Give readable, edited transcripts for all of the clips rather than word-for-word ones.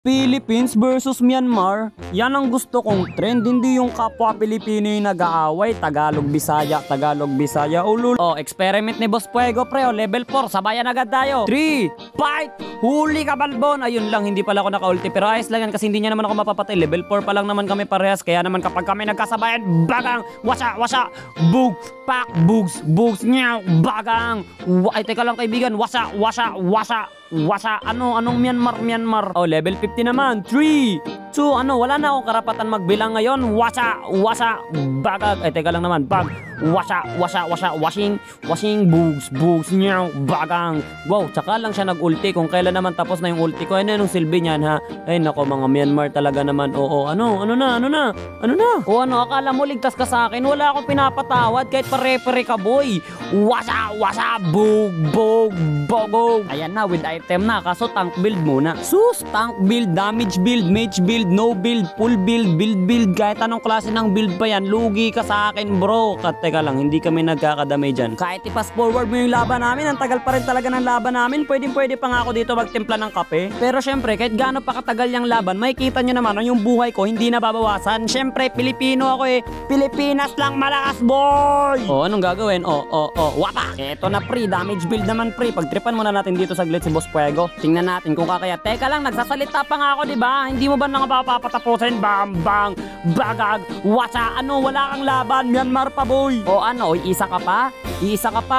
Philippines versus Myanmar, yan ang gusto kong trend, hindi yung kapwa Pilipino yung nag-aaway, Tagalog-Bisaya, ulul. Oh, experiment ni Boss Fuego pre, level 4, sabayan agad tayo. 3, fight! Huli ka balbon! Ayun lang, hindi pala ako naka-ulti, pero ayos lang yan kasi hindi niya naman ako mapapatay. Level 4 pa lang naman kami parehas, kaya naman kapag kami nagkasabayan, bagang, wasa, bug, pak, bugs, nyaw, bagang. Ay, teka lang kaibigan, wasa, anong Myanmar. Oh, level 50 naman. 3, 2, wala na akong karapatan magbilang ngayon. Wasa, bagag. Ay, teka lang naman. Bag, wasa, washing, bugs, nyaw, bagang. Wow, tsaka lang siya nag-ulti. Kung kailan naman tapos na yung ulti ko, ano yung silbi niyan, ha? Ay, nako, mga Myanmar talaga naman. Oo, ano na? O ano, akala mo ligtas ka sa akin? Wala akong pinapatawad kahit pare-pare ka, boy. Wasa, bug, bogo. Ayan na, with item na, kaso tank build muna. Sus, tank build, damage build, mage build, no build, full build, build, kahit anong klase ng build pa yan, lugi ka sa akin, bro. Teka lang, hindi kami nagkakadamay dyan. Kahit i-fast forward mo yung laban namin, ang tagal pa rin talaga ng laban namin. Pwede pa nga ako dito magtimpla ng kape. Pero syempre, kahit gaano pa katagal yung laban, makikita nyo naman yung buhay ko hindi nababawasan. Syempre, Pilipino ako eh. Pilipinas lang malakas, boy! O, anong gagawin? Wapa! Eto na pre, damage build naman pre. Pagtripan muna natin dito saglit si Boss Fuego. Tingnan natin kung kakaya. Teka lang, nagsasalita pa nga ako, diba? Hindi mo ba nang papapatapusin? Bang, bagag, wasa, wala kang laban, Myanmar pa, boy. O isa ka pa?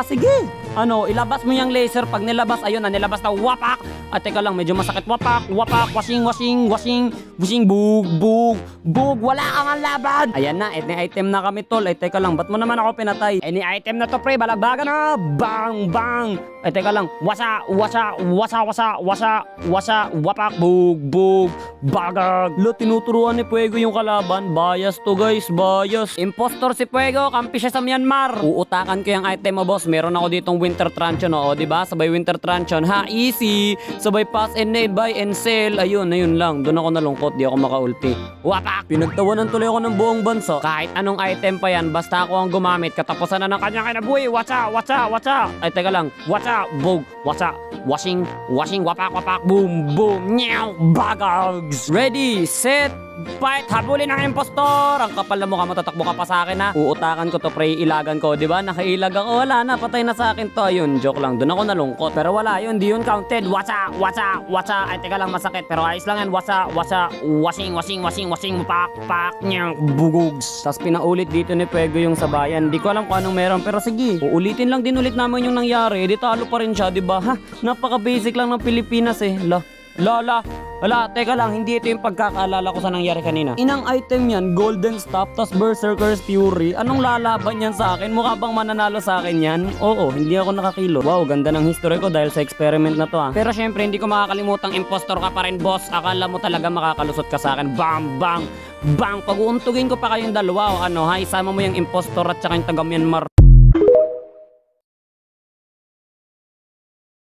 Sige. Ilabas mo yung laser. Pag nilabas, ayun na, nilabas na, wapak. At teka lang, medyo masakit, wapak, washing, bug, wala kang ang laban. Ayan na, any item na kami, tol. Ay, teka lang, ba't mo naman ako pinatay? Any item na to, pre, balagbagan na, bang. Ay, teka lang, wasa, wapak, bug, bagag. Lo, tinuturuan ni Fuego yung kalaban. Bias to, guys, bias. Impostor si Fuego, kampi siya sa Myanmar. Uutakan ko yung item mo, boss. Meron ako ditong Winter Truncheon, diba? Sabay Winter Truncheon, ha, easy. Sabay pass and nade, buy and sell. Ayun lang. Doon ako nalungkot, di ako maka-ulti. Wapak! Pinagtawanan tuloy ako ng buong bansa. Kahit anong item pa yan, basta ako ang gumamit, katapusan na ng kanyang kinabuhi. Watcha! Ay, teka lang. Watcha! Bug! Watcha! Washing! Wapak! Boom! Nyaw! Bagags! Ready! Set! Fight! Habulin ang impostor! Ang kapal na mukha mo, tatakbo ka pa sa akin, ha? Uutakan ko to, pre, ilagan ko, di ba? Nakailag ako, wala na, patay na sa akin to. Ayun, joke lang, doon ako nalungkot. Pero wala yun, di yun counted. Watcha! Ay, teka lang, masakit, pero ayos lang yan. Watcha! Washing, pak, nyang, bugugs. Tapos pinaulit dito ni Fuego yung sabayan. Di ko alam kung anong meron, pero sige, uulitin lang din ulit namin yung nangyari. Di talo pa rin siya, di ba? Ha? Napaka-basic lang ng Pilipinas, eh. Wala, teka lang, hindi ito yung pagkakaalala ko sa nangyari kanina. Inang item yan, Golden Staff, tas Berserker's Fury. Anong lalaban yan sa akin? Mukha bang mananalo sa akin yan? Oo, hindi ako nakakilo. Wow, ganda ng history ko dahil sa experiment na to, ha. Pero syempre, hindi ko makakalimutang impostor ka pa rin, boss. Akala mo talaga makakalusot ka sa akin. Bang! Pag-uuntugin ko pa kayong dalawa, isama mo yung impostor at saka yung taga Myanmar.